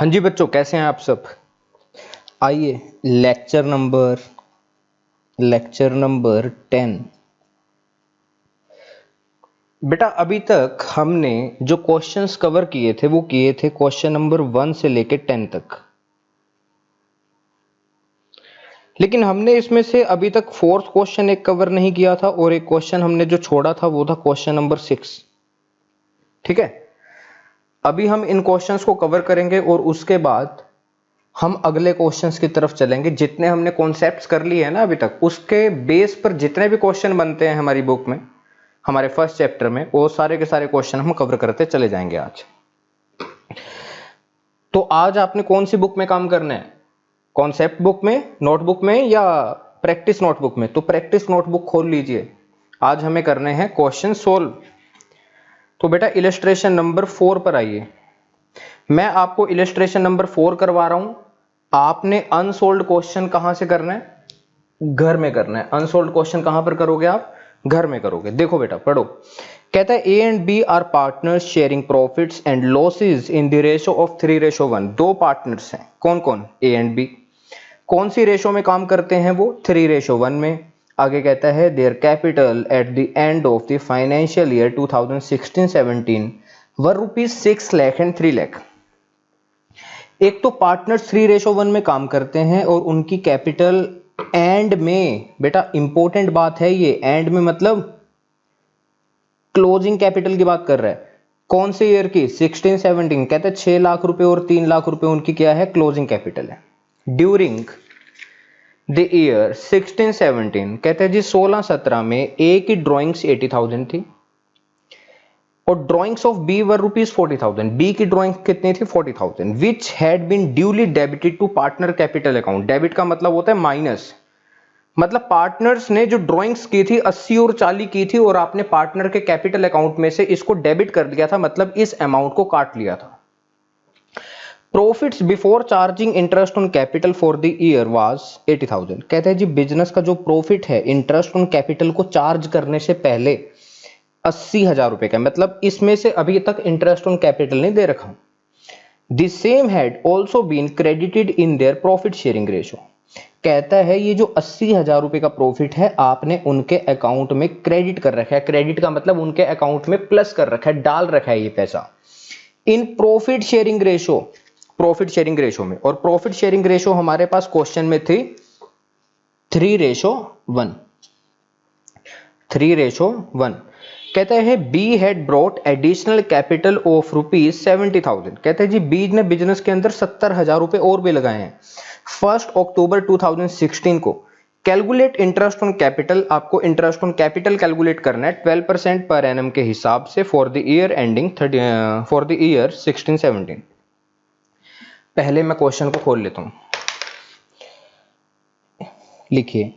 हाँ जी बच्चों, कैसे हैं आप सब। आइए लेक्चर नंबर 10। बेटा अभी तक हमने जो क्वेश्चंस कवर किए थे वो किए थे क्वेश्चन नंबर 1 से लेके 10 तक। लेकिन हमने इसमें से अभी तक फोर्थ क्वेश्चन एक कवर नहीं किया था और एक क्वेश्चन हमने जो छोड़ा था वो था क्वेश्चन नंबर 6। ठीक है, अभी हम इन क्वेश्चंस को कवर करेंगे और उसके बाद हम अगले क्वेश्चंस की तरफ चलेंगे। जितने हमने कॉन्सेप्ट्स कर लिए हैं ना अभी तक, उसके बेस पर जितने भी क्वेश्चन बनते हैं हमारी बुक में, हमारे फर्स्ट चैप्टर में, वो सारे के सारे क्वेश्चन हम कवर करते चले जाएंगे आज। तो आज आपने कौन सी बुक में काम करना है? कॉन्सेप्ट बुक में, नोटबुक में या प्रैक्टिस नोटबुक में? तो प्रैक्टिस नोटबुक खोल लीजिए। आज हमें करने हैं क्वेश्चन सोल्व। तो बेटा इलस्ट्रेशन नंबर 4 पर आइए। मैं आपको इलस्ट्रेशन नंबर 4 करवा रहा हूं। आपने अनसोल्ड क्वेश्चन कहां से करना है? घर में करना है। अनसोल्ड क्वेश्चन कहां पर करोगे आप? घर में करोगे। देखो बेटा पढ़ो। कहता है A and B are partners sharing profits and losses in the ratio of 3:1। दो पार्टनर्स हैं। कौन कौन? A and B. कौन सी रेशो में काम करते हैं वो? 3:1 में। आगे कहता है their capital at the end of the financial year 2016-17 were ₹6 lakh and 3 lakh. एक तो पार्टनर्स 3:1 में काम करते हैं और उनकी कैपिटल एंड में, बेटा इंपॉर्टेंट बात है ये, एंड में मतलब क्लोजिंग कैपिटल की बात कर रहा है। कौन से ईयर की? 16-17। कहते हैं 6 लाख रुपए और 3 लाख रुपए उनकी क्या है? क्लोजिंग कैपिटल है। ड्यूरिंग द ईयर 16-17 कहते हैं जी 16-17 में ए की ड्रॉइंग्स 80,000 थी और drawings of B were ₹40,000। B की ड्रॉइंग कितनी थी? 40,000 which had been duly debited to partner capital account. Debit का मतलब होता है माइनस, मतलब पार्टनर्स ने जो ड्राइंग्स की थी 80 और 40 की थी और आपने पार्टनर के कैपिटल अकाउंट में से इसको डेबिट कर दिया था, मतलब इस अमाउंट को काट लिया था। Profits before charging interest on capital for the year was 80,000। कहते हैं जी बिजनेस का जो प्रॉफिट है इंटरेस्ट ऑन कैपिटल को चार्ज करने से पहले 80,000 रुपए का, मतलब इसमें से अभी तक इंटरेस्ट ऑन कैपिटल नहीं दे रखा। The same had also been credited in their profit sharing ratio. कहता है ये जो 80,000 रुपए का प्रॉफिट है आपने उनके अकाउंट में क्रेडिट कर रखा है। क्रेडिट का मतलब उनके अकाउंट में प्लस कर रखा है, डाल रखा है ये पैसा इन प्रॉफिट शेयरिंग रेशो में। और प्रॉफिट शेयरिंग रेशो हमारे पास क्वेश्चन में थी 3:1। 3:1। कहता है be had brought additional capital of ₹70,000। कहते हैं जी बी ने बिजनेस के अंदर 70,000 रुपए और भी लगाए हैं। 1 अक्टूबर 2016 को कैलकुलेट इंटरेस्ट ऑन कैपिटल। आपको इंटरेस्ट ऑन कैपिटल कैलकुलेट करना है 12% पर एनम के हिसाब से फॉर द ईयर एंडिंग 16-17। पहले मैं क्वेश्चन को खोल लेता हूं। लिखिए,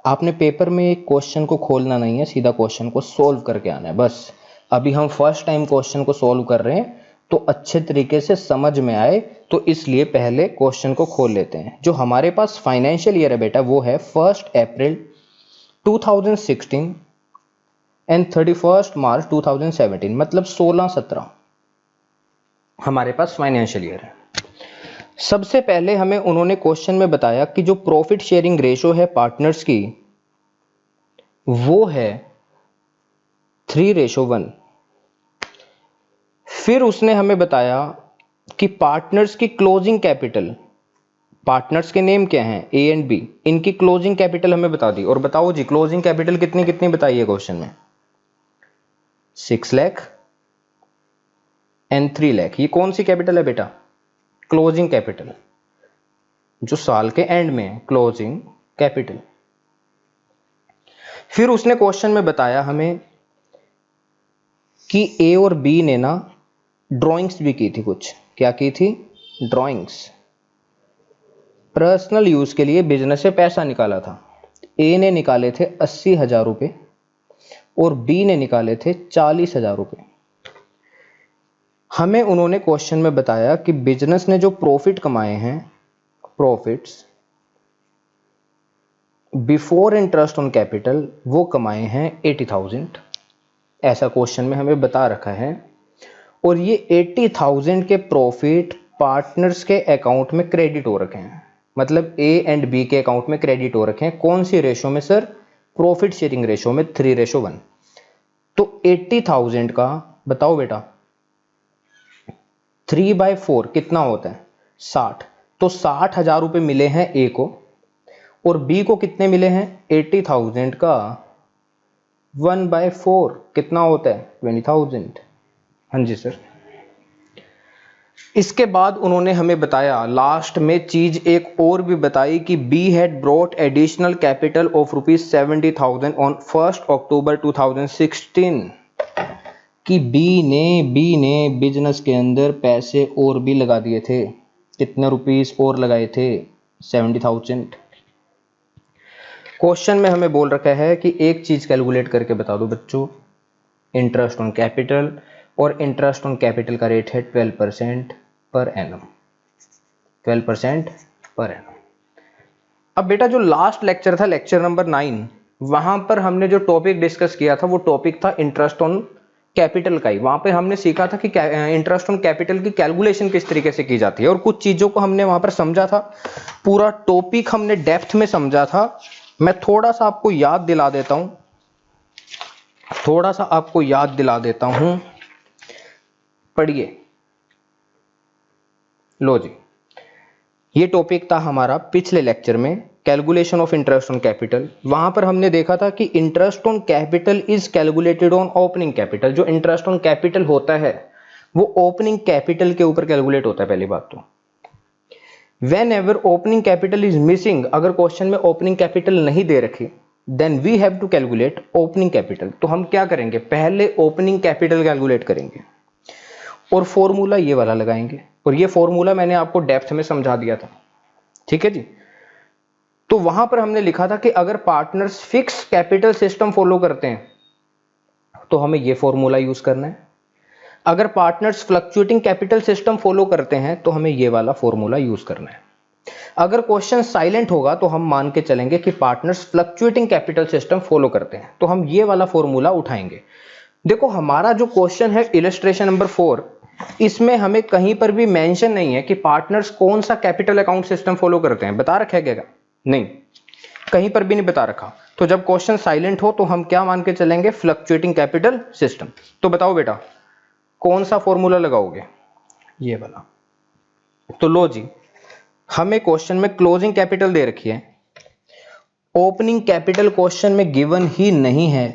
आपने पेपर में एक क्वेश्चन को खोलना नहीं है, सीधा क्वेश्चन को सोल्व करके आना है बस। अभी हम फर्स्ट टाइम क्वेश्चन को सोल्व कर रहे हैं तो अच्छे तरीके से समझ में आए, तो इसलिए पहले क्वेश्चन को खोल लेते हैं। जो हमारे पास फाइनेंशियल ईयर है बेटा वो है 1 अप्रैल 2016 एंड 31 मार्च 2017, मतलब 16-17 हमारे पास फाइनेंशियल ईयर है। सबसे पहले हमें उन्होंने क्वेश्चन में बताया कि जो प्रॉफिट शेयरिंग रेशो है पार्टनर्स की वो है 3:1। फिर उसने हमें बताया कि पार्टनर्स की क्लोजिंग कैपिटल, पार्टनर्स के नेम क्या हैं? ए एंड बी, इनकी क्लोजिंग कैपिटल हमें बता दी। और बताओ जी क्लोजिंग कैपिटल कितनी कितनी बताइए क्वेश्चन में? 6 लाख एंड 3 लाख। ये कौन सी कैपिटल है बेटा? क्लोजिंग कैपिटल, जो साल के एंड में है, क्लोजिंग कैपिटल। फिर उसने क्वेश्चन में बताया हमें कि ए और बी ने ना ड्राइंग्स भी की थी कुछ। क्या की थी? ड्राइंग्स। पर्सनल यूज के लिए बिजनेस से पैसा निकाला था। ए ने निकाले थे 80,000 रुपए और बी ने निकाले थे 40,000 रुपए। हमें उन्होंने क्वेश्चन में बताया कि बिजनेस ने जो प्रॉफिट कमाए हैं, profits before interest on capital, वो कमाए हैं 80,000। ऐसा क्वेश्चन में हमें बता रखा है। और ये 80,000 के प्रॉफिट पार्टनर्स के अकाउंट में क्रेडिट हो रखे हैं, मतलब ए एंड बी के अकाउंट में क्रेडिट हो रखे हैं। कौन सी रेशो में सर? प्रॉफिट शेयरिंग रेशो में 3:1। तो 80,000 का बताओ बेटा 3/4 कितना होता है? 60। तो 60,000 रुपये मिले हैं ए को, और बी को कितने मिले हैं? 80,000 का 1/4 कितना होता है? 20,000। हाँ जी सर। इसके बाद उन्होंने हमें बताया लास्ट में चीज एक और भी बताई कि be had brought additional capital of ₹70,000 on 1 अक्टूबर 2016 कि बी ने बिजनेस के अंदर पैसे और भी लगा दिए थे। कितने रुपीस और लगाए थे? 70,000। क्वेश्चन में हमें बोल रखा है कि एक चीज कैलकुलेट करके बता दो बच्चों, इंटरेस्ट ऑन कैपिटल, और इंटरेस्ट ऑन कैपिटल का रेट है 12% पर एनम। 12% per annum. अब बेटा जो लास्ट लेक्चर था, लेक्चर नंबर 9, वहां पर हमने जो टॉपिक डिस्कस किया था वो टॉपिक था इंटरेस्ट ऑन कैपिटल का ही। वहां पे हमने सीखा था कि इंटरेस्ट ऑन कैपिटल की कैलकुलेशन किस तरीके से की जाती है, और कुछ चीजों को हमने वहां पर समझा था। पूरा टॉपिक हमने डेप्थ में समझा था। मैं थोड़ा सा आपको याद दिला देता हूं, पढ़िए। लो जी, ये टॉपिक था हमारा पिछले लेक्चर में, calculation of interest on capital. वहां पर हमने देखा था कि interest on capital is calculated on opening capital. जो इंटरेस्ट ऑन कैपिटल होता है वो ओपनिंग कैपिटल के ऊपर कैलकुलेट होता है। पहली बात तो whenever opening capital is missing, अगर क्वेश्चन में ओपनिंग कैपिटल नहीं दे रखी, then we have to calculate opening capital. तो हम क्या करेंगे? पहले ओपनिंग कैपिटल कैलकुलेट करेंगे और फॉर्मूला ये वाला लगाएंगे, और ये फॉर्मूला मैंने आपको डेप्थ में समझा दिया था। ठीक है जी। तो वहां पर हमने लिखा था कि अगर partners fix capital system follow करते हैं तो हमें ये फॉर्मूला यूज करना है। अगर partners fluctuating capital system follow करते हैं तो हमें ये वाला फॉर्मूला यूज करना है। अगर क्वेश्चन साइलेंट होगा तो हम मान के चलेंगे कि partners fluctuating capital system follow करते हैं, तो हम ये वाला फॉर्मूला उठाएंगे। देखो हमारा जो क्वेश्चन है इलस्ट्रेशन नंबर 4, इसमें हमें कहीं पर भी मेंशन नहीं है कि पार्टनर्स कौन सा कैपिटल अकाउंट सिस्टम फॉलो करते हैं। बता रखा है क्या? नहीं, कहीं पर भी नहीं बता रखा। तो जब क्वेश्चन साइलेंट हो तो हम क्या मान के चलेंगे? Fluctuating capital system. तो बताओ बेटा कौन सा फॉर्मूला लगाओगे? ये वाला। तो लो जी, हमें क्वेश्चन में क्लोजिंग कैपिटल दे रखी है, ओपनिंग कैपिटल क्वेश्चन में गिवन ही नहीं है।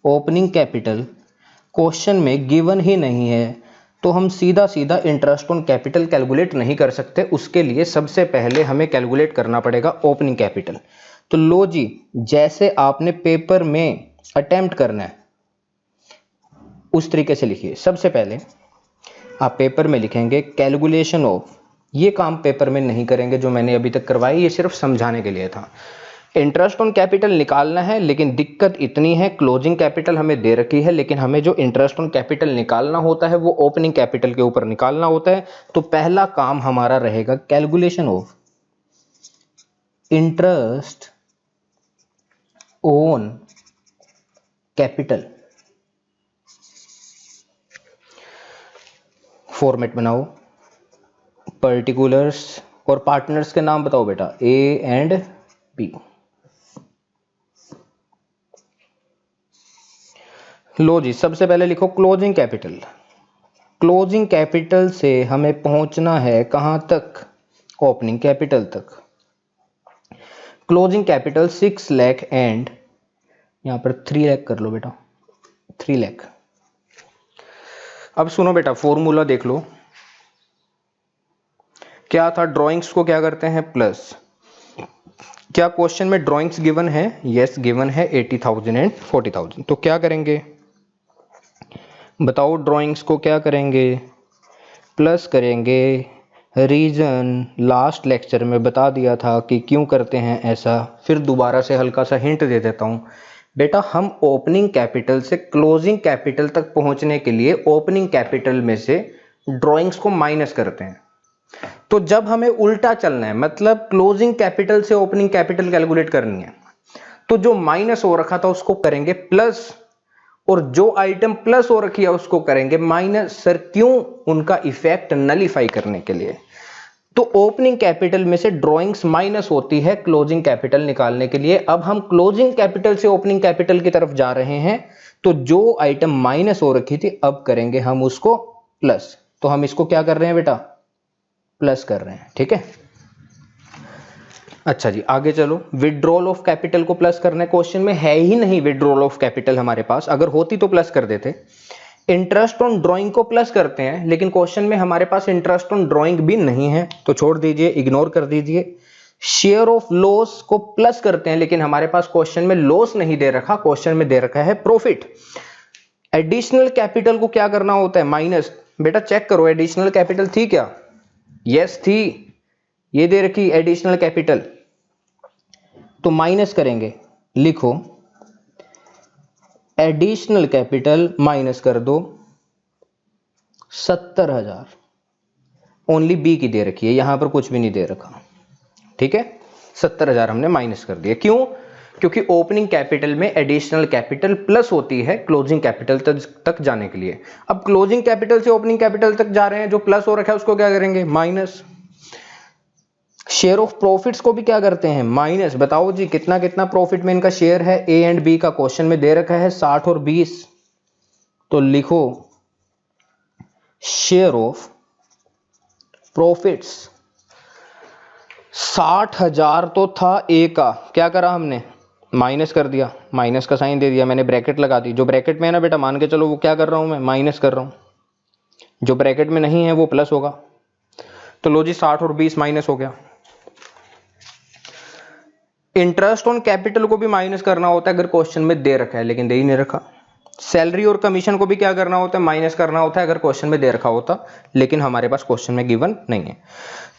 ओपनिंग कैपिटल क्वेश्चन में गिवन ही नहीं है, तो हम सीधा सीधा इंटरेस्ट ऑन कैपिटल कैलकुलेट नहीं कर सकते। उसके लिए सबसे पहले हमें कैलकुलेट करना पड़ेगा ओपनिंग कैपिटल। तो लो जी, जैसे आपने पेपर में अटेम्प्ट करना है उस तरीके से लिखिए। सबसे पहले आप पेपर में लिखेंगे कैलकुलेशन ऑफ, ये काम पेपर में नहीं करेंगे जो मैंने अभी तक करवाई, ये सिर्फ समझाने के लिए था। इंटरेस्ट ऑन कैपिटल निकालना है, लेकिन दिक्कत इतनी है क्लोजिंग कैपिटल हमें दे रखी है, लेकिन हमें जो इंटरेस्ट ऑन कैपिटल निकालना होता है वो ओपनिंग कैपिटल के ऊपर निकालना होता है। तो पहला काम हमारा रहेगा calculation of interest on capital. Format बनाओ, पर्टिकुलर्स और पार्टनर्स के नाम बताओ बेटा, ए एंड बी। लो जी, सबसे पहले लिखो क्लोजिंग कैपिटल। क्लोजिंग कैपिटल से हमें पहुंचना है कहां तक? ओपनिंग कैपिटल तक। क्लोजिंग कैपिटल 6 लाख एंड यहां पर 3 लाख कर लो बेटा, 3 लाख। अब सुनो बेटा, फॉर्मूला देख लो क्या था। ड्राइंग्स को क्या करते हैं? प्लस। क्या क्वेश्चन में ड्राइंग्स गिवन है? यस गिवन है 80,000 एंड 40,000। तो क्या करेंगे बताओ? ड्राइंग्स को क्या करेंगे? प्लस करेंगे। रीजन लास्ट लेक्चर में बता दिया था कि क्यों करते हैं ऐसा, फिर दोबारा से हल्का सा हिंट दे देता हूं बेटा। हम ओपनिंग कैपिटल से क्लोजिंग कैपिटल तक पहुंचने के लिए ओपनिंग कैपिटल में से ड्राइंग्स को माइनस करते हैं। तो जब हमें उल्टा चलना है, मतलब क्लोजिंग कैपिटल से ओपनिंग कैपिटल कैलकुलेट करनी है, तो जो माइनस हो रखा था उसको करेंगे प्लस, और जो आइटम प्लस हो रखी है उसको करेंगे माइनस। सर क्यों? उनका इफेक्ट नलीफाई करने के लिए। तो ओपनिंग कैपिटल में से ड्रॉइंग्स माइनस होती है क्लोजिंग कैपिटल निकालने के लिए। अब हम क्लोजिंग कैपिटल से ओपनिंग कैपिटल की तरफ जा रहे हैं, तो जो आइटम माइनस हो रखी थी अब करेंगे हम उसको प्लस। तो हम इसको क्या कर रहे हैं बेटा? प्लस कर रहे हैं, ठीक है। अच्छा जी, आगे चलो। विड्रॉल ऑफ कैपिटल को प्लस करना है। क्वेश्चन में है ही नहीं विड्रॉल ऑफ कैपिटल हमारे पास, अगर होती तो प्लस कर देते। इंटरेस्ट ऑन ड्राइंग को प्लस करते हैं, लेकिन क्वेश्चन में हमारे पास इंटरेस्ट ऑन ड्राइंग भी नहीं है, तो छोड़ दीजिए, इग्नोर कर दीजिए। शेयर ऑफ लॉस को प्लस करते हैं, लेकिन हमारे पास क्वेश्चन में लॉस नहीं दे रखा, क्वेश्चन में दे रखा है प्रॉफिट। एडिशनल कैपिटल को क्या करना होता है? माइनस। बेटा चेक करो, एडिशनल कैपिटल थी क्या? यस थी, ये दे रखी एडिशनल कैपिटल, तो माइनस करेंगे। लिखो एडिशनल कैपिटल माइनस कर दो 70,000। ओनली बी की दे रखी है, यहां पर कुछ भी नहीं दे रखा, ठीक है। 70,000 हमने माइनस कर दिया। क्यों? क्योंकि ओपनिंग कैपिटल में एडिशनल कैपिटल प्लस होती है क्लोजिंग कैपिटल तक जाने के लिए। अब क्लोजिंग कैपिटल से ओपनिंग कैपिटल तक जा रहे हैं, जो प्लस हो रखा है उसको क्या करेंगे? माइनस। शेयर ऑफ प्रॉफिट्स को भी क्या करते हैं? माइनस। बताओ जी कितना कितना प्रॉफिट में इनका शेयर है? ए एंड बी का क्वेश्चन में दे रखा है 60 और 20, तो लिखो शेयर ऑफ प्रॉफिट्स। 60,000 तो था ए का, क्या करा हमने? माइनस कर दिया, माइनस का साइन दे दिया, मैंने ब्रैकेट लगा दी। जो ब्रैकेट में है ना बेटा, मान के चलो वो क्या कर रहा हूं मैं? माइनस कर रहा हूं। जो ब्रैकेट में नहीं है वो प्लस होगा। तो लो जी 60 और 20 माइनस हो गया। इंटरेस्ट ऑन कैपिटल को भी माइनस करना होता है अगर क्वेश्चन में दे रखा है, लेकिन दे ही नहीं रखा। सैलरी और कमीशन को भी क्या करना होता है? माइनस करना होता है अगर क्वेश्चन में दे रखा होता, लेकिन हमारे पास क्वेश्चन में गिवन नहीं है।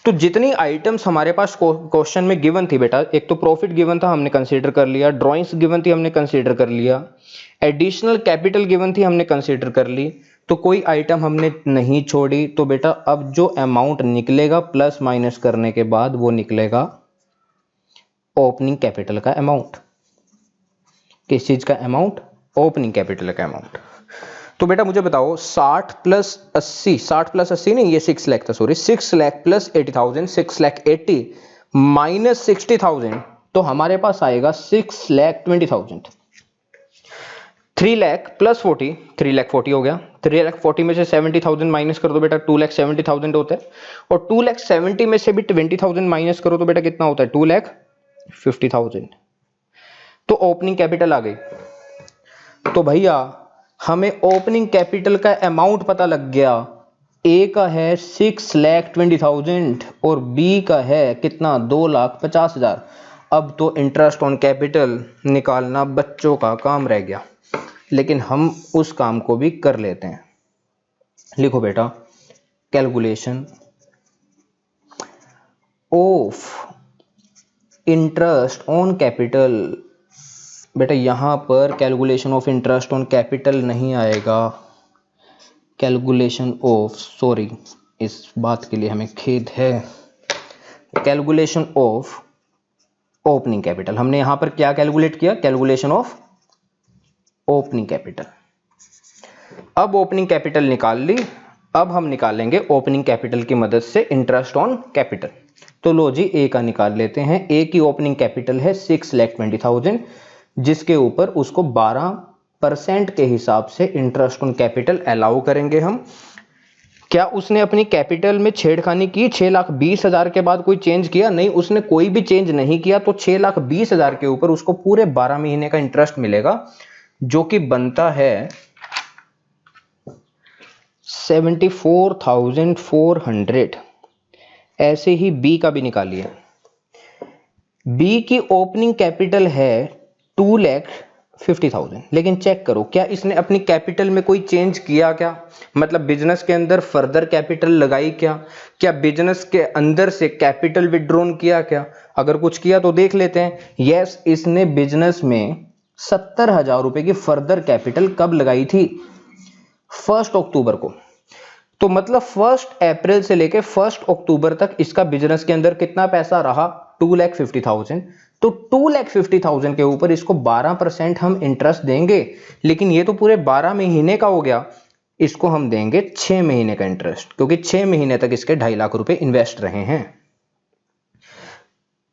तो जितनी आइटम्स हमारे पास क्वेश्चन में गिवन थी बेटा, एक तो प्रॉफिट गिवन था, हमने कंसीडर कर लिया। ड्राइंग्स गिवन थी, हमने कंसीडर कर लिया। एडिशनल कैपिटल गिवन थी, हमने कंसीडर कर ली। तो कोई आइटम हमने नहीं छोड़ी। तो बेटा अब जो अमाउंट निकलेगा प्लस माइनस करने के बाद, वो निकलेगा ओपनिंग कैपिटल का अमाउंट। किस चीज का अमाउंट? ओपनिंग कैपिटल का अमाउंट। तो बेटा मुझे बताओ 60 प्लस 80, 60 प्लस 80 नहीं, ये 6 लाख था, sorry 6 lakh plus 80,000, 6 lakh 80 minus 60,000, तो हमारे पास आएगा 6,20,000। 3 लाख प्लस 40, 3 लाख 40 हो गया। 3 लाख 40 में से 70,000 माइनस कर दो बेटा, 2,70,000 होता है। और 2,70,000 में से भी 20,000 माइनस करो तो बेटा कितना होता है? 2,50,000। तो ओपनिंग कैपिटल आ गई। तो भैया हमें ओपनिंग कैपिटल का अमाउंट पता लग गया। ए का है 6,20,000 और बी का है कितना? 2,50,000। अब तो इंटरेस्ट ऑन कैपिटल निकालना बच्चों का काम रह गया, लेकिन हम उस काम को भी कर लेते हैं। लिखो बेटा calculation of interest on capital. बेटा यहां पर calculation of interest on capital नहीं आएगा, कैलकुलेशन ऑफ, सॉरी इस बात के लिए हमें खेद है, कैलकुलेशन ऑफ ओपनिंग कैपिटल। हमने यहां पर क्या कैलकुलेट किया? Calculation of opening capital. अब ओपनिंग कैपिटल निकाल ली, अब हम निकालेंगे ओपनिंग कैपिटल की मदद से इंटरेस्ट ऑन कैपिटल। तो लो जी ए का निकाल लेते हैं। ए की ओपनिंग कैपिटल है 6,20,000, जिसके ऊपर उसको 12% के हिसाब से इंटरेस्ट ऑन कैपिटल अलाउ करेंगे हम। क्या उसने अपनी कैपिटल में छेड़खानी की? 6,20,000 के बाद कोई चेंज किया? नहीं, उसने कोई भी चेंज नहीं किया। तो 6,20,000 के ऊपर उसको पूरे 12 महीने का इंटरेस्ट मिलेगा, जो कि बनता है 74,400। ऐसे ही बी का भी निकालिए। बी की ओपनिंग कैपिटल है 2,50,000, लेकिन चेक करो क्या इसने अपनी कैपिटल में कोई चेंज किया क्या? मतलब बिजनेस के अंदर फर्दर कैपिटल लगाई क्या? क्या बिजनेस के अंदर से कैपिटल विड्रॉन किया क्या? अगर कुछ किया तो देख लेते हैं। यस, इसने बिजनेस में 70,000 रुपए की फर्दर कैपिटल कब लगाई थी? 1 अक्टूबर को। तो मतलब 1 अप्रैल से लेके 1 अक्टूबर तक इसका बिजनेस के अंदर कितना पैसा रहा? 2,50,000। तो 2,50,000 के ऊपर इसको 12% हम इंटरेस्ट देंगे, लेकिन ये तो पूरे 12 महीने का हो गया, इसको हम देंगे 6 महीने का इंटरेस्ट, क्योंकि 6 महीने तक इसके 2.5 लाख रुपए इन्वेस्ट रहे हैं।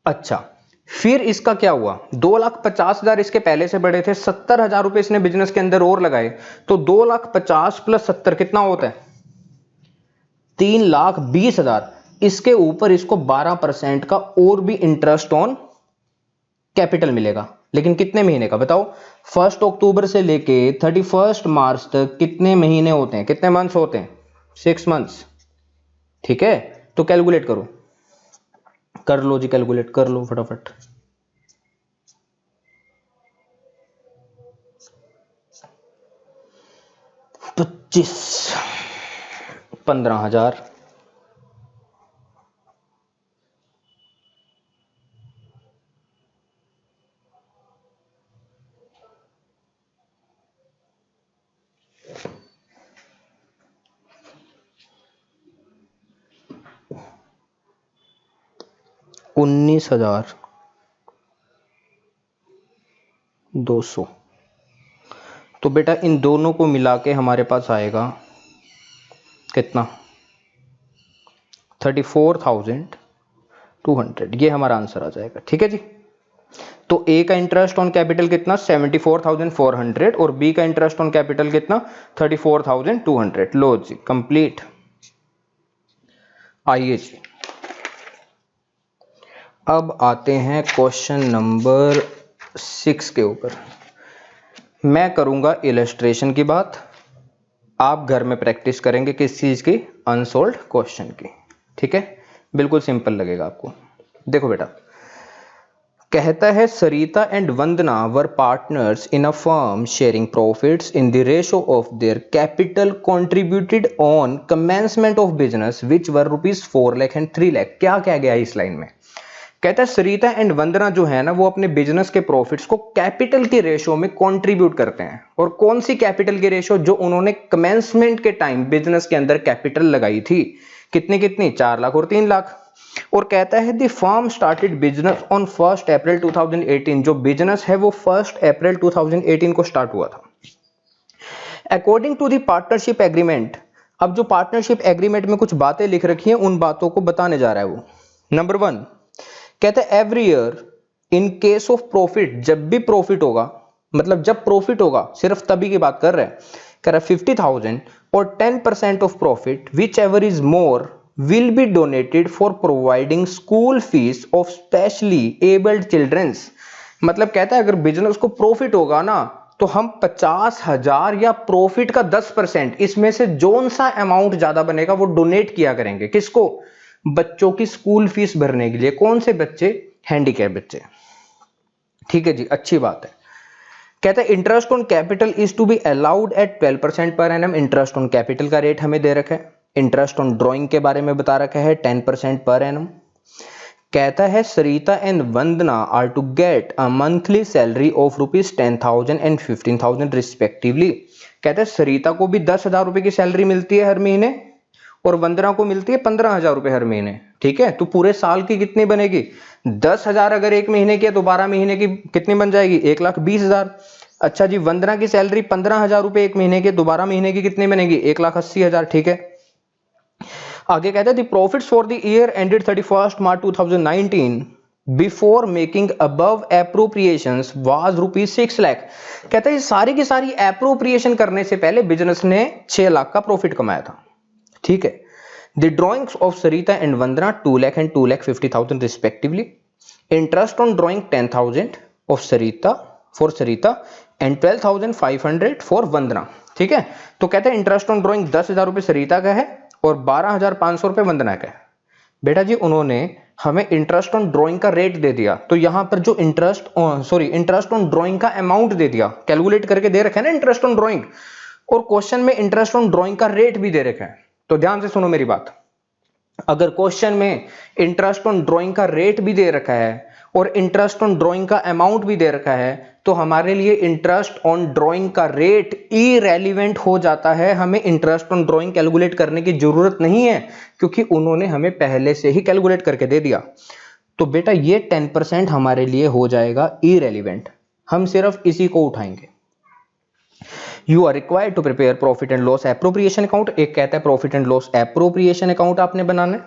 अच्छा, फिर इसका क्या हुआ, 2,50,000 इसके पहले से बड़े थे, 70,000 रुपए इसने बिजनेस के अंदर और लगाए, तो 2,50,000 प्लस 70 कितना होता है, 3,20,000। इसके ऊपर इसको 12% का और भी इंटरेस्ट ऑन कैपिटल मिलेगा, लेकिन कितने महीने का बताओ, 1 अक्टूबर से लेके 31 मार्च तक कितने महीने होते हैं, कितने मंथ्स होते हैं, 6 मंथ्स। ठीक है, तो कैलकुलेट करो, कर लो जी, कैलकुलेट कर लो फटाफट। तो 15,000 19,200। तो बेटा इन दोनों को मिला के हमारे पास आएगा कितना, 34,200, ये हमारा आंसर आ जाएगा। ठीक है जी, तो ए का इंटरेस्ट ऑन कैपिटल कितना, 74,400, और बी का इंटरेस्ट ऑन कैपिटल कितना, 34,200। लो जी, कंप्लीट। आइए जी, अब आते हैं क्वेश्चन नंबर 6 के ऊपर। मैं करूंगा इलस्ट्रेशन की बात, आप घर में प्रैक्टिस करेंगे किस चीज की, अनसोल्व्ड क्वेश्चन की। ठीक है, बिल्कुल सिंपल लगेगा आपको। देखो बेटा, कहता है Sarita and Vandana were partners in a firm sharing profits in the ratio of their capital contributed on commencement of business which were ₹4 lakh and 3 lakh. क्या कह गया इस लाइन में, कहता है सरिता एंड वंदना जो है ना, वो अपने बिजनेस के प्रॉफिट्स को कैपिटल के रेशो में कंट्रीब्यूट करते हैं। और कौन सी कैपिटल की रेशो, जो उन्होंने कमेंसमेंट के टाइम बिजनेस के अंदर कैपिटल लगाई थी, कितनी कितनी, 4 लाख और 3 लाख। और कहता है the firm started business on 1 अप्रैल 2018, जो बिजनेस है वो 1 अप्रैल 2018 को स्टार्ट हुआ था। According to the partnership agreement, अब जो पार्टनरशिप एग्रीमेंट में कुछ बातें लिख रखी हैं, उन बातों को बताने जा रहा है वो। नंबर 1 कहते हैं every year in case of profit, जब भी प्रॉफिट होगा, मतलब जब प्रॉफिट होगा सिर्फ तभी की बात कर रहे हैं, कह रहा है 50,000 और 10% of profit whichever is more will be donated for providing school fees of specially abled childrens. मतलब कहता है अगर बिजनेस को प्रॉफिट होगा ना, तो हम 50,000 या प्रॉफिट का 10%, इसमें से जोन सा अमाउंट ज्यादा बनेगा वो डोनेट किया करेंगे। किसको, बच्चों की स्कूल फीस भरने के लिए। कौन से बच्चे, हैंडीकैप बच्चे। ठीक है जी, अच्छी बात है। कहता है interest on capital is to be allowed at 12% per annum. Interest on capital का रेट हमें दे रखा है। इंटरेस्ट ऑन ड्राइंग के बारे में बता रखा है 10% पर एनम। कहता है Sarita and Vandana are to get a monthly salary of ₹10,000 and 15,000 respectively. कहता है सरिता को भी 10,000 रुपए की सैलरी मिलती है हर महीने, और वंदना को मिलती है 15,000 रुपए हर महीने। ठीक है, तो पूरे साल की कितनी बनेगी, 10,000 अगर एक महीने की है तो 12 महीने की कितनी बन जाएगी, 1,20,000। अच्छा जी, वंदना की सैलरी 15,000 रुपए एक महीने की, 12 महीने की कितनी बनेगी, 1,80,000। ठीक है, आगे कहते हैं the profits for the year ended 31 March 2019 before making above appropriations was ₹6 lakh. कहते हैं सारी की सारी एप्रोप्रिएशन करने से पहले बिजनेस ने 6 लाख का प्रॉफिट कमाया था। ठीक है, the drawings of Sarita and Vandana 2 lakh and 2,50,000 respectively. Interest on drawing 10,000 of Sarita for Sarita and 12,500 for Vandana. ठीक है, तो कहते हैं इंटरेस्ट ऑन ड्रॉइंग 10,000 रुपए सरिता का है और 12,500 रुपए वंदना का है। बेटा जी उन्होंने हमें इंटरेस्ट ऑन ड्राइंग का रेट दे दिया, तो यहां पर जो इंटरेस्ट ऑन ड्राइंग का अमाउंट दे दिया, कैलकुलेट करके दे रखा है ना इंटरेस्ट ऑन ड्राइंग, और क्वेश्चन में इंटरेस्ट ऑन ड्राइंग का रेट भी दे रखा है। तो ध्यान से सुनो मेरी बात, अगर क्वेश्चन में इंटरेस्ट ऑन ड्राइंग का रेट भी दे रखा है और इंटरेस्ट ऑन ड्राइंग का अमाउंट भी दे रखा है, तो हमारे लिए इंटरेस्ट ऑन ड्राइंग का रेट इरेलीवेंट हो जाता है। हमें इंटरेस्ट ऑन ड्राइंग कैलकुलेट करने की जरूरत नहीं है, क्योंकि उन्होंने हमें पहले से ही कैलकुलेट करके दे दिया। तो बेटा ये 10% हमारे लिए हो जाएगा इरेलीवेंट, हम सिर्फ इसी को उठाएंगे। You are required to prepare profit and loss appropriation account, एक कहता है profit and loss appropriation account आपने बनाना है,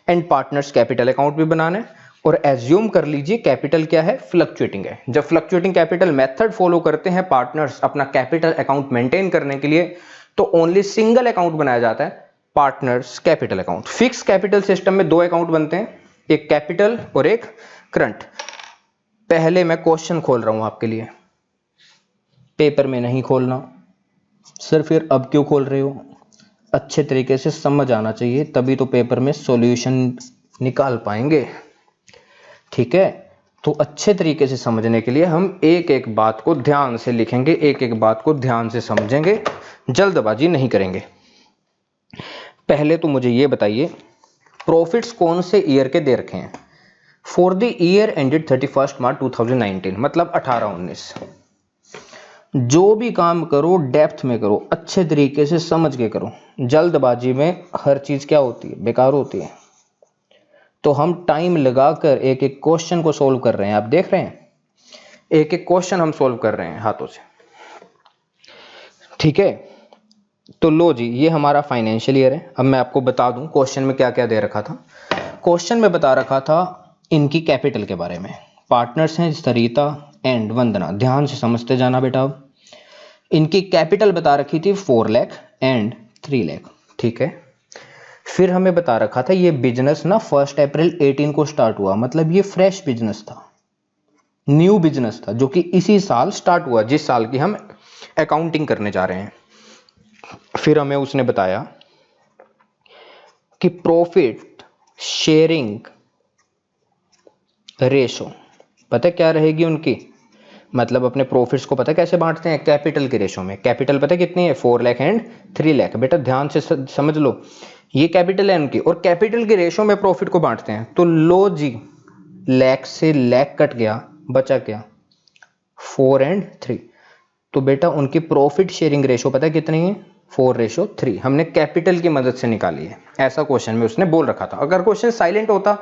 एंड पार्टनर्स कैपिटल अकाउंट भी बनाना है। और एज्यूम कर लीजिए कैपिटल क्या है, फ्लक्चुएटिंग है। जब फ्लक्चुएटिंग कैपिटल मेथड फॉलो करते हैं पार्टनर्स अपना कैपिटल अकाउंट मेंटेन करने के लिए, तो ओनली सिंगल अकाउंट बनाया जाता है, partners capital account. Fix capital system में दो अकाउंट बनते हैं, एक कैपिटल और एक करंट। पहले मैं क्वेश्चन खोल रहा हूं आपके लिए, पेपर में नहीं खोलना सर, फिर अब क्यों खोल रहे हो? अच्छे तरीके से समझ आना चाहिए, तभी तो पेपर में सॉल्यूशन निकाल पाएंगे, ठीक है। तो अच्छे तरीके से समझने के लिए हम एक एक बात को ध्यान से लिखेंगे, एक एक बात को ध्यान से समझेंगे, जल्दबाजी नहीं करेंगे। पहले तो मुझे ये बताइए प्रॉफिट्स कौन से ईयर के दे रखे हैं? For the year ended 31 March 2019, मतलब 18-19। जो भी काम करो डेप्थ में करो, अच्छे तरीके से समझ के करो, जल्दबाजी में हर चीज क्या होती है, बेकार होती है। तो हम टाइम लगाकर एक एक क्वेश्चन को सोल्व कर रहे हैं, आप देख रहे हैं, एक एक क्वेश्चन हम सोल्व कर रहे हैं हाथों से, ठीक है। तो लो जी, ये हमारा फाइनेंशियल ईयर है। अब मैं आपको बता दूं क्वेश्चन में क्या क्या दे रखा था। क्वेश्चन में बता रखा था इनकी कैपिटल के बारे में, पार्टनर्स हैं सरिता एंड वंदना, ध्यान से समझते जाना बेटा। इनकी कैपिटल बता रखी थी 4 लाख एंड 3 लाख, ठीक है। फिर हमें बता रखा था ये बिजनेस ना 1 अप्रैल 18 को स्टार्ट हुआ, मतलब ये फ्रेश बिजनेस था, न्यू बिजनेस था, जो कि इसी साल स्टार्ट हुआ, जिस साल की हम अकाउंटिंग करने जा रहे हैं। फिर हमें उसने बताया कि प्रॉफिट शेयरिंग रेशो पता क्या रहेगी उनकी, मतलब अपने प्रॉफिट्स को पता कैसे बांटते हैं, कैपिटल के रेशो में। कैपिटल पता कितनी है, 4 लाख एंड 3 लाख। बेटा ध्यान से समझ लो, ये कैपिटल है उनकी, और कैपिटल के रेशो में प्रॉफिट को बांटते हैं। तो लो जी, लाख से लाख कट गया, बचा क्या, 4 एंड 3। तो बेटा उनकी प्रॉफिट शेयरिंग रेशो पता कितनी है, 4:3। हमने कैपिटल की मदद से निकाली है, ऐसा क्वेश्चन में उसने बोल रखा था। अगर क्वेश्चन साइलेंट होता,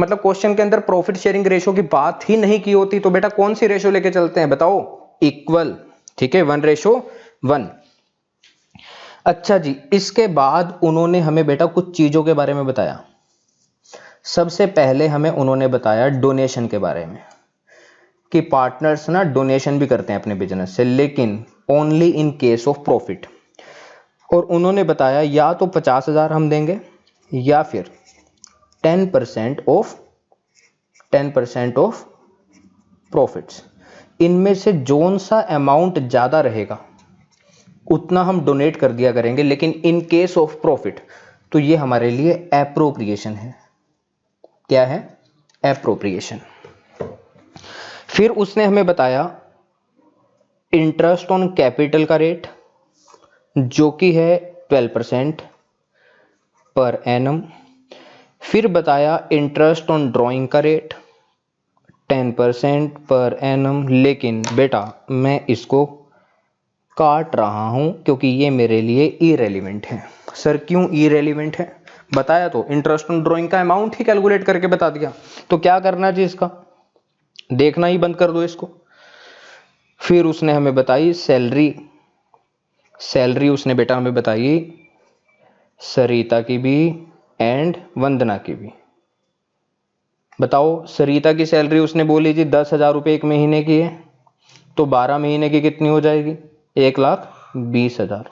मतलब क्वेश्चन के अंदर प्रॉफिट शेयरिंग रेशो की बात ही नहीं की होती, तो बेटा कौन सी रेशो लेके चलते हैं बताओ, इक्वल, ठीक है, 1:1। अच्छा जी, इसके बाद उन्होंने हमें बेटा कुछ चीजों के बारे में बताया। सबसे पहले हमें उन्होंने बताया डोनेशन के बारे में, कि पार्टनर्स ना डोनेशन भी करते हैं अपने बिजनेस से, लेकिन only in case of profit. और उन्होंने बताया या तो 50,000 हम देंगे, या फिर 10% ऑफ प्रॉफिट्स। इनमें से जोन सा अमाउंट ज्यादा रहेगा उतना हम डोनेट कर दिया करेंगे, लेकिन इन केस ऑफ प्रॉफिट तो ये हमारे लिए एप्रोप्रिएशन है। क्या है, एप्रोप्रिएशन। फिर उसने हमें बताया इंटरेस्ट ऑन कैपिटल का रेट, जो कि है 12% पर एनम। फिर बताया इंटरेस्ट ऑन ड्राइंग का रेट 10% पर एनम, लेकिन बेटा मैं इसको काट रहा हूं क्योंकि ये मेरे लिए इरेलीवेंट है। सर क्यों इरेलीवेंट है? बताया तो, इंटरेस्ट ऑन ड्राइंग का अमाउंट ही कैलकुलेट करके बता दिया, तो क्या करना जी, इसका देखना ही बंद कर दो इसको। फिर उसने हमें बताई सैलरी उसने बेटा हमें बताई सरिता की भी एंड वंदना की भी। बताओ, सरिता की सैलरी उसने बोली जी 10,000 रुपये एक महीने की है, तो 12 महीने की कितनी हो जाएगी, 1,20,000।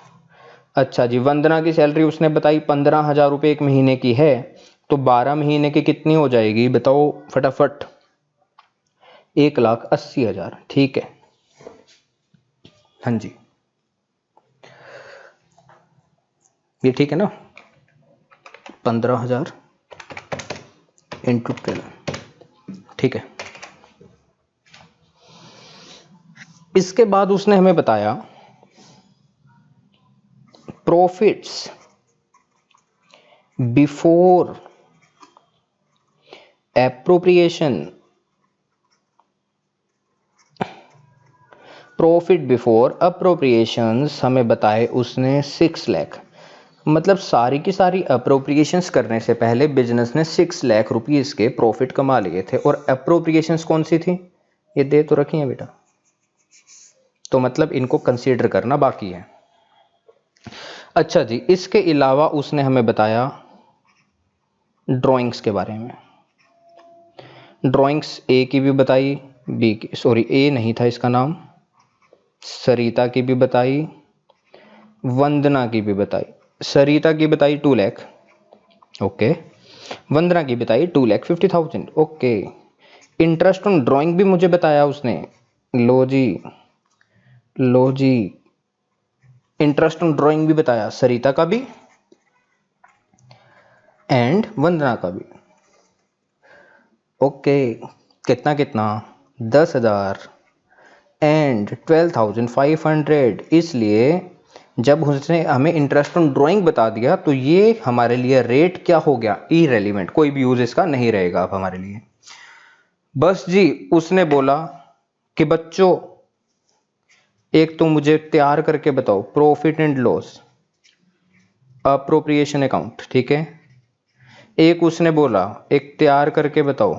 अच्छा जी, वंदना की सैलरी उसने बताई 15,000 रुपये एक महीने की है, तो 12 महीने की कितनी हो जाएगी बताओ फटाफट, 1,80,000। ठीक है, हाँ जी, ये ठीक है ना, 15,000 इंटू 12, ठीक है। इसके बाद उसने हमें बताया profits before appropriation, profit before appropriations हमें बताए उसने 6 लाख। मतलब सारी की सारी अप्रोप्रिएशंस करने से पहले बिजनेस ने 6 लाख रुपीस के प्रॉफिट कमा लिए थे, और अप्रोप्रिएशंस कौन सी थी, ये दे तो रखी है बेटा, तो मतलब इनको कंसीडर करना बाकी है। अच्छा जी, इसके अलावा उसने हमें बताया ड्राइंग्स के बारे में। ड्राइंग्स ए की भी बताई, बी की, सॉरी ए नहीं था इसका नाम, सरिता की भी बताई, वंदना की भी बताई। सरिता की बताई 2 लाख, ओके। वंदना की बताई 2,50,000, ओके। इंटरेस्ट ऑन ड्राइंग भी मुझे बताया उसने, लो जी, लो जी, इंटरेस्ट ऑन ड्राइंग भी बताया सरिता का भी एंड वंदना का भी, ओके। कितना कितना, 10,000 एंड 12,500। इसलिए जब उसने हमें इंटरेस्ट ऑन ड्राइंग बता दिया तो ये हमारे लिए रेट क्या हो गया, इरेलीवेंट, कोई भी यूज इसका नहीं रहेगा अब हमारे लिए। बस जी, उसने बोला कि बच्चों एक तो मुझे तैयार करके बताओ profit and loss appropriation account, ठीक है। एक उसने बोला एक तैयार करके बताओ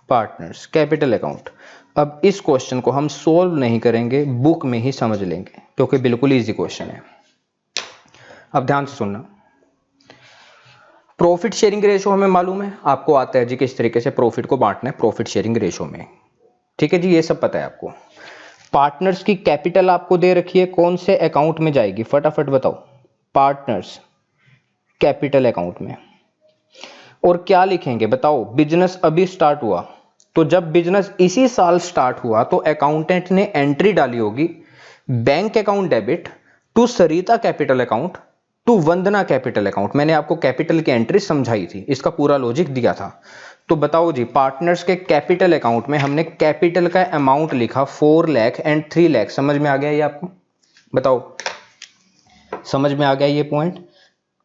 पार्टनर्स कैपिटल अकाउंट। अब इस क्वेश्चन को हम सोल्व नहीं करेंगे, बुक में ही समझ लेंगे क्योंकि बिल्कुल इजी क्वेश्चन है। अब ध्यान से सुनना, प्रॉफिट शेयरिंग रेशो हमें मालूम है, आपको आता है जी किस तरीके से प्रॉफिट को बांटना है प्रॉफिट शेयरिंग रेशो में, ठीक है जी, ये सब पता है आपको। पार्टनर्स की कैपिटल आपको दे रखी है, कौन से अकाउंट में जाएगी, फटाफट बताओ। पार्टनर्स कैपिटल अकाउंट में। और क्या लिखेंगे बताओ, बिजनेस अभी स्टार्ट हुआ, तो जब बिजनेस इसी साल स्टार्ट हुआ तो अकाउंटेंट ने एंट्री डाली होगी bank account debit to Sarita capital account to Vandana capital account. मैंने आपको कैपिटल की एंट्री समझाई थी, इसका पूरा लॉजिक दिया था। तो बताओ जी, पार्टनर्स के कैपिटल अकाउंट में हमने कैपिटल का अमाउंट लिखा 4 लाख एंड 3 लाख। समझ में आ गया ये आपको, बताओ समझ में आ गया ये पॉइंट।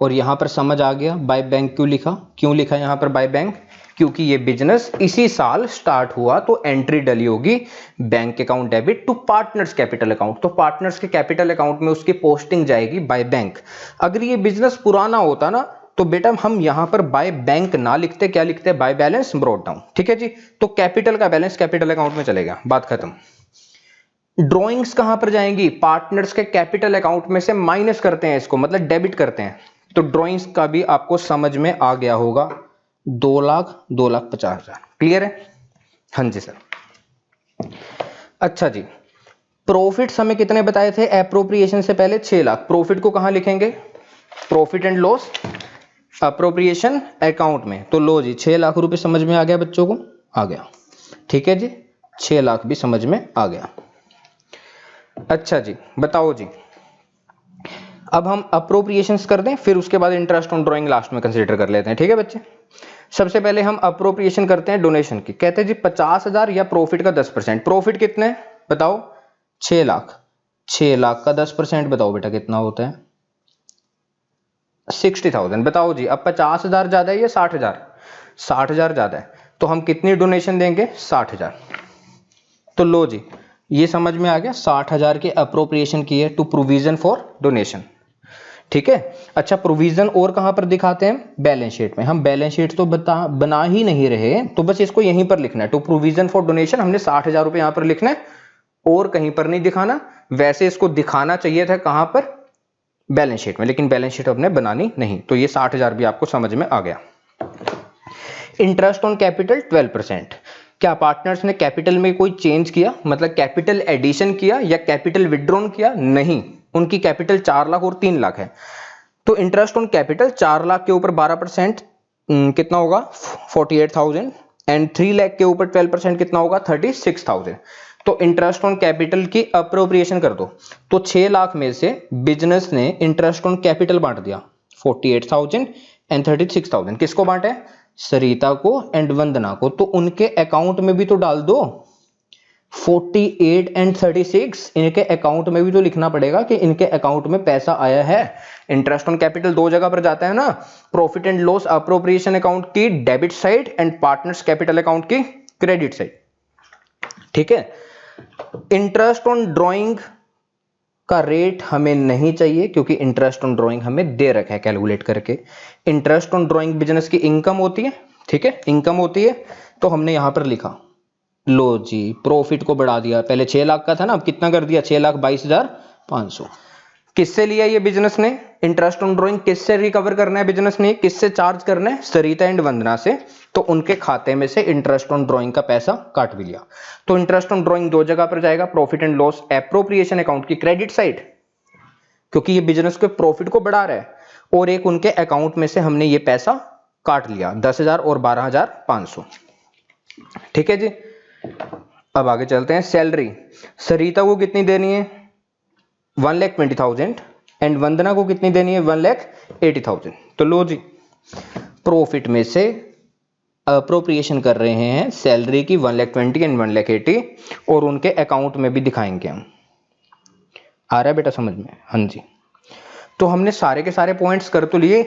और यहां पर समझ आ गया बाय बैंक क्यों लिखा, क्यों लिखा यहां पर बाय बैंक, क्योंकि ये बिजनेस इसी साल स्टार्ट हुआ तो एंट्री डली होगी bank account debit to partners capital account. तो पार्टनर्स के कैपिटल अकाउंट में उसकी पोस्टिंग जाएगी बाय बैंक। अगर ये बिजनेस पुराना होता ना तो बेटा हम यहां पर बाय बैंक ना लिखते, क्या लिखते, बाय बैलेंस ब्रॉट डाउन, ठीक है जी। तो कैपिटल का बैलेंस कैपिटल अकाउंट में चलेगा, बात खत्म। ड्रॉइंग्स कहां पर जाएंगी, पार्टनर्स के कैपिटल अकाउंट में से माइनस करते हैं इसको, मतलब डेबिट करते हैं। तो ड्रॉइंग्स का भी आपको समझ में आ गया होगा, 2,50,000। क्लियर है, हाँ जी सर। अच्छा जी, प्रॉफिट्स हमें कितने बताए थे एप्रोप्रिएशन से पहले, 6 लाख। प्रॉफिट को कहां लिखेंगे, profit and loss appropriation account में। तो लो जी, 6 लाख रुपए समझ में आ गया बच्चों को, आ गया, ठीक है जी, 6 लाख भी समझ में आ गया। अच्छा जी, बताओ जी, अब हम अप्रोप्रिएशंस कर दें, फिर उसके बाद इंटरेस्ट ऑन ड्राइंग लास्ट में कंसीडर कर लेते हैं, ठीक है बच्चे। सबसे पहले हम अप्रोप्रिएशन करते हैं डोनेशन की। कहते हैं जी 50,000 या प्रॉफिट का 10%। प्रॉफिट कितने बताओ, 6 लाख। 6 लाख का 10% बताओ बेटा कितना होता है, 60,000। बताओ जी, अब 50,000 ज्यादा है या 60,000, 60,000 ज्यादा है, तो हम कितनी डोनेशन देंगे, 60,000। तो लो जी, ये समझ में आ गया, 60,000 के अप्रोप्रिएशन की है टू प्रोविजन फॉर डोनेशन, ठीक है। अच्छा, प्रोविजन और कहां पर दिखाते हैं, बैलेंस शीट में। हम बैलेंस शीट तो बना ही नहीं रहे, तो बस इसको यहीं पर लिखना है, टू प्रोविजन फॉर डोनेशन। हमने 60,000 रुपए यहां पर लिखना है और कहीं पर नहीं दिखाना। वैसे इसको दिखाना चाहिए था कहां पर, बैलेंस शीट में, लेकिन बैलेंस शीट हमने बनानी नहीं। तो ये 60,000 भी आपको समझ में आ गया। Interest on capital 12%। क्या पार्टनर्स ने कैपिटल में कोई चेंज किया, मतलब कैपिटल एडिशन किया या कैपिटल विड्रॉन किया, नहीं। उनकी कैपिटल 4 लाख और 3 लाख है, तो इंटरेस्ट ऑन कैपिटल 4 लाख के ऊपर 12% कितना होगा, 48,000 एंड 3 लाख के ऊपर 12% कितना होगा, 36,000। तो इंटरेस्ट ऑन कैपिटल की अप्रोप्रिएशन कर दो। तो 6 लाख में से बिजनेस ने इंटरेस्ट ऑन कैपिटल बांट दिया 48,000 एंड 36,000। किसको बांटे, सरिता को एंड वंदना को। तो उनके अकाउंट में भी तो डाल दो 48 एंड 36, इनके अकाउंट में भी तो लिखना पड़ेगा कि इनके अकाउंट में पैसा आया है। इंटरेस्ट ऑन कैपिटल दो जगह पर जाता है ना, profit and loss appropriation account की debit side and partners capital account की क्रेडिट साइड, ठीक है। इंटरेस्ट ऑन ड्रॉइंग का रेट हमें नहीं चाहिए क्योंकि इंटरेस्ट ऑन ड्राइंग हमें दे रखा है कैलकुलेट करके। इंटरेस्ट ऑन ड्राइंग बिजनेस की इनकम होती है, ठीक है, इनकम होती है। तो हमने यहां पर लिखा, लो जी प्रॉफिट को बढ़ा दिया, पहले 6 लाख का था ना, अब कितना कर दिया, 6,22,500। किससे लिया ये बिजनेस ने इंटरेस्ट ऑन ड्राइंग, किससे रिकवर करना है बिजनेस ने, किससे चार्ज करना है, सरिता एंड वंदना से। तो उनके खाते में से इंटरेस्ट ऑन ड्राइंग का पैसा काट भी लिया। तो इंटरेस्ट ऑन ड्राइंग दो जगह पर जाएगा, profit and loss appropriation account की क्रेडिट साइड, क्योंकि ये बिजनेस के प्रॉफिट को बढ़ा रहा है, और एक उनके अकाउंट में से हमने ये पैसा काट लिया 10,000 और 12,500। ठीक है जी। अब आगे चलते हैं। सैलरी सरिता को कितनी देनी है, 1,20,000 एंड वंदना को कितनी देनी है, 1,80,000। तो लो जी प्रॉफिट में से अप्रोप्रिएशन कर रहे हैं सैलरी की 1,20,000 एंड 1,80,000, और उनके अकाउंट में भी दिखाएंगे हम। आ रहा है बेटा समझ में? हाँ जी। तो हमने सारे के सारे पॉइंट्स कर तो लिए,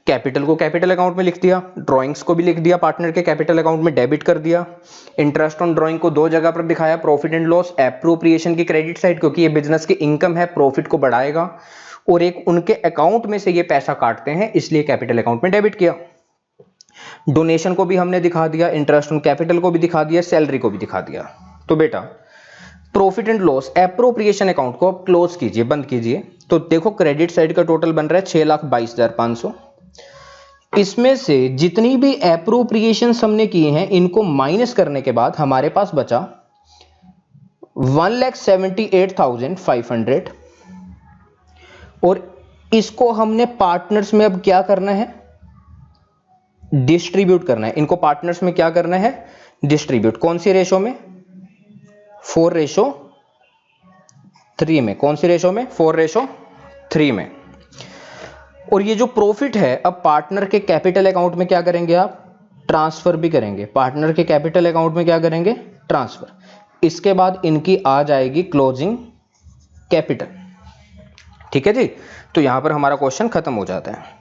कैपिटल को कैपिटल अकाउंट में लिख दिया, ड्राइंग्स को भी लिख दिया पार्टनर के कैपिटल अकाउंट में, डेबिट कर दिया। इंटरेस्ट ऑन ड्राइंग को दो जगह पर दिखाया, प्रॉफिट एंड लॉस एप्रोप्रिएशन की क्रेडिट साइड, क्योंकि ये बिजनेस की इनकम है, प्रॉफिट को बढ़ाएगा, और एक उनके अकाउंट में से ये पैसा काटते हैं, इसलिए कैपिटल अकाउंट में डेबिट किया। डोनेशन को भी हमने दिखा दिया, इंटरेस्ट ऑन कैपिटल को भी दिखा दिया, सैलरी को भी दिखा दिया। तो बेटा profit and loss appropriation account को आप क्लोज कीजिए, बंद कीजिए। तो देखो क्रेडिट साइड का टोटल बन रहा है 6,22,500। इसमें से जितनी भी एप्रोप्रिएशन हमने किए हैं इनको माइनस करने के बाद हमारे पास बचा 1,78,500, और इसको हमने पार्टनर्स में अब क्या करना है, डिस्ट्रीब्यूट करना है। इनको पार्टनर्स में क्या करना है, डिस्ट्रीब्यूट। कौन सी रेशो में, 4:3 में। कौन सी रेशो में, 4:3 में। और ये जो प्रॉफिट है अब पार्टनर के कैपिटल अकाउंट में क्या करेंगे आप, ट्रांसफर भी करेंगे। पार्टनर के कैपिटल अकाउंट में क्या करेंगे, ट्रांसफर। इसके बाद इनकी आ जाएगी क्लोजिंग कैपिटल। ठीक है जी। तो यहां पर हमारा क्वेश्चन खत्म हो जाता है।